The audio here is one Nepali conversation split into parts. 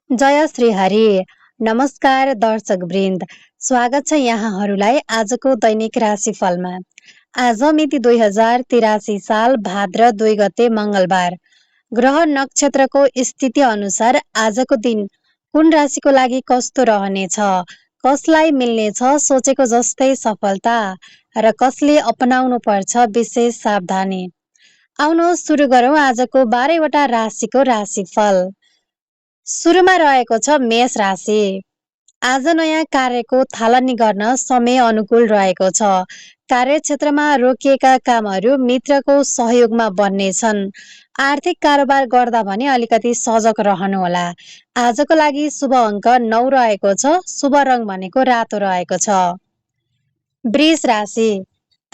जय श्री हरि। नमस्कार दर्शक वृन्द, स्वागत छ यहाँहरूलाई आजको दैनिक राशिफलमा। आज मिति 2083 साल भाद्र 2 गते मंगलबार। ग्रह नक्षत्रको स्थिति अनुसार आजको दिन कुन राशिको लागि कस्तो रहनेछ, कसलाई मिल्नेछ सोचेको जस्तै सफलता र कसले अपनाउनु पर्छ विशेष सावधानी। आउनुहोस् सुरु गरौँ आजको 12 वटा राशिको राशिफल। सुरुमा रहेको छ मेष राशि। आज नयाँ कार्यको थालनी गर्न समय अनुकूल रहेको छ। कार्यक्षेत्रमा रोकिएका कामहरू मित्रको सहयोगमा बन्नेछन्। आर्थिक कारोबार गर्दा भने अलिकति सजग रहनुहोला। आजको लागि शुभ अङ्क 9 रहेको छ। शुभ रङ भनेको रातो रहेको छ। वृष राशि।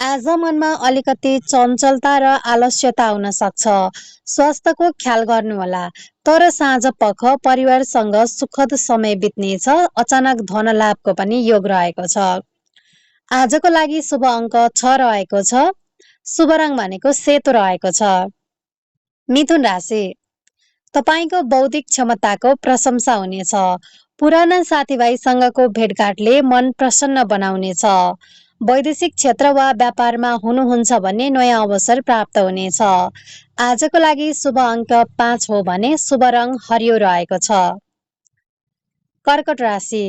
आज मनमा अलिकति चञ्चलता र आलस्यता आउन सक्छ। स्वास्थ्यको ख्याल गर्नुहोला। तर साँझ पख परिवारसँग सुखद समय बित्नेछ। अचानक धन लाभको पनि योग रहेको छ। आजको लागि शुभ अङ्क 6 रहेको छ। शुभ रङ भनेको सेतो रहेको छ। मिथुन राशि। तपाईको बौद्धिक क्षमताको प्रशंसा हुनेछ। पुराना साथीभाइसँगको भेटघाटले मन प्रसन्न बनाउनेछ। वैदेशिक क्षेत्र वा व्यापारमा हुनुहुन्छ भने नयाँ अवसर प्राप्त हुनेछ। आजको लागि शुभ अङ्क 5 हो भने शुभ रङ हरियो रहेको छ। कर्कट राशि।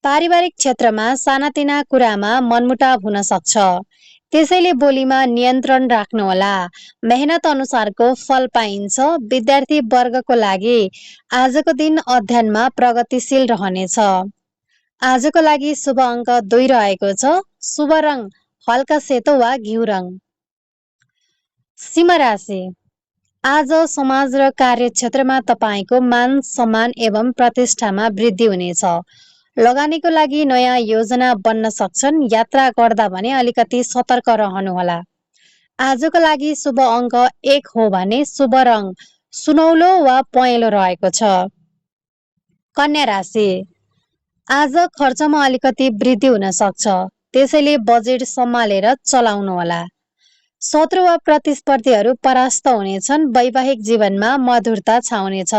पारिवारिक क्षेत्रमा सानातिना कुरामा मनमुटाव हुन सक्छ। त्यसैले बोलीमा नियन्त्रण राख्नुहोला। मेहनत अनुसारको फल पाइन्छ। विद्यार्थी वर्गको लागि आजको दिन अध्ययनमा प्रगतिशील रहनेछ। आजको लागि शुभ अङ्क 2 रहेको छ। शुभ रङ हल्का सेतो वा घिउ रङ। सिंह राशि। आज समाज र कार्यक्षेत्रमा तपाईको मान सम्मान एवं प्रतिष्ठामा वृद्धि हुनेछ। लगानीको लागि नयाँ योजना बन्न सक्छन्। यात्रा गर्दा भने अलिकति सतर्क रहनुहोला। आजको लागि शुभ अङ्क 1 हो भने शुभ रङ सुनौलो वा पहेँलो रहेको छ। कन्या राशि। आज खर्चमा अलिकति वृद्धि हुन सक्छ। त्यसैले बजेट सम्हालेर चलाउनुहोला। शत्रु वा प्रतिस्पर्धीहरू परास्त हुनेछन्। वैवाहिक जीवनमा मधुरता छाउनेछ।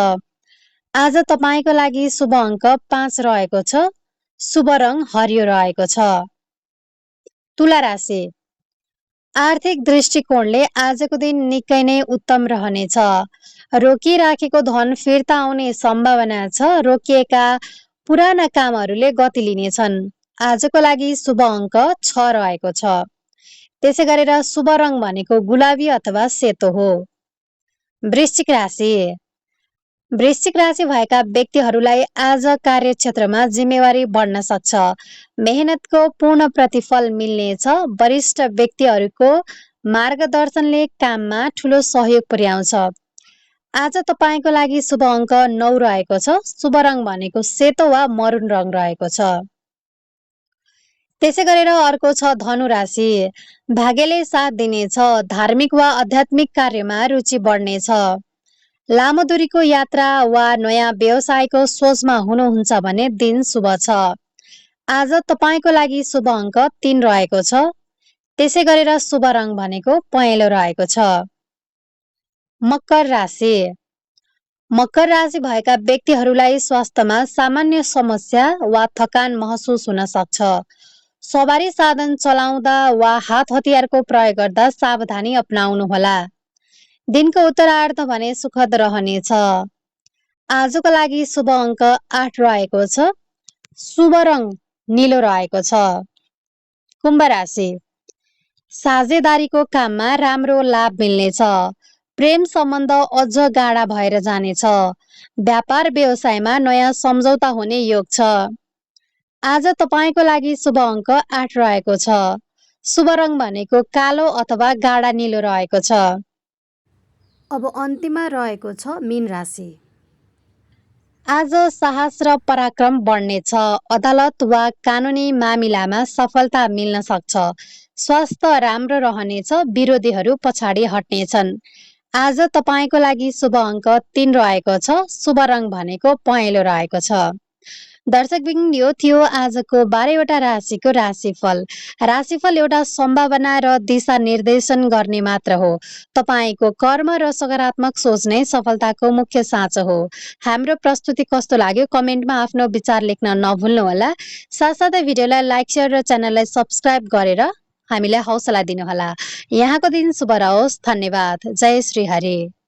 आज तपाईको लागि शुभ अङ्क 5 रहेको छ। शुभ रङ हरियो रहेको छ। तुला राशि। आर्थिक दृष्टिकोणले आजको दिन निकै नै उत्तम रहनेछ। रोकिराखेको धन फिर्ता आउने सम्भावना छ। रोकिएका पुराना कामहरूले गति लिनेछन्। आजको लागि शुभ अङ्क 6 रहेको छ। त्यसै गरेर शुभ रङ भनेको गुलाबी अथवा सेतो हो। वृश्चिक राशि। वृश्चिक राशि भएका व्यक्तिहरूलाई आज कार्यक्षेत्रमा जिम्मेवारी बढ्न सक्छ। मेहनतको पूर्ण प्रतिफल मिल्नेछ। वरिष्ठ व्यक्तिहरूको मार्गदर्शनले काममा ठूलो सहयोग पुर्याउँछ। आज तपाईको लागि शुभ अङ्क 9 रहेको छ। शुभ रङ भनेको सेतो वा मरुन रङ रहेको छ। त्यसै गरेर अर्को छ धनु राशि। भाग्यले साथ दिनेछ। धार्मिक वा आध्यात्मिक कार्यमा रुचि बढ्नेछ। लामो दूरीको यात्रा वा नयाँ व्यवसायको सोचमा हुनुहुन्छ भने दिन शुभ छ। आज तपाईको लागि शुभ अङ्क 3 रहेको छ। त्यसै गरेर शुभ रङ भनेको पहेँलो रहेको छ। मकर राशि। मकर राशि भएका व्यक्तिहरूलाई स्वास्थ्यमा सामान्य समस्या वा थकान महसुस हुन सक्छ। सवारी साधन चलाउँदा वा हात हतियारको प्रयोग गर्दा सावधानी अपनाउनुहोला। दिनको उत्तरार्ध भने सुखद रहनेछ। आजको लागि शुभ अङ्क 8 रहेको छ। शुभ रङ नीलो रहेको छ। कुम्भ राशि। साझेदारीको काममा राम्रो लाभ मिल्नेछ। प्रेम सम्बन्ध अझ गाढा भएर जानेछ। व्यापार व्यवसायमा नयाँ सम्झौता हुने योग छ। आज तपाईको लागि शुभ अङ्क 8 रहेको छ। शुभ रङ भनेको कालो अथवा गाढा नीलो रहेको छ। अब अन्तिममा रहेको छ मीन राशि। आज साहस र पराक्रम बढ्नेछ। अदालत वा कानुनी मामिलामा सफलता मिल्न सक्छ। स्वास्थ्य राम्रो रहनेछ। विरोधीहरू पछाडि हट्नेछन्। आज तपाईको लागि शुभ अङ्क 3 रहेको छ। शुभ रङ भनेको पहेँलो रहेको छ। दर्शकवृन्द, यो थियो आजको 12वटा राशिको राशिफल। राशिफल एउटा सम्भावना र दिशा निर्देशन गर्ने मात्र हो। तपाईको कर्म र सकारात्मक सोच नै सफलताको मुख्य साँचो हो। हाम्रो प्रस्तुति कस्तो लाग्यो कमेन्टमा आफ्नो विचार लेख्न नभुल्नुहोला। साथसाथै भिडियोलाई लाइक, शेयर र च्यानललाई सब्स्क्राइब गरेर हामीलाई हौसला दिनुहोला। यहाँको दिन शुभ रहोस्। धन्यवाद। जय श्री हरि।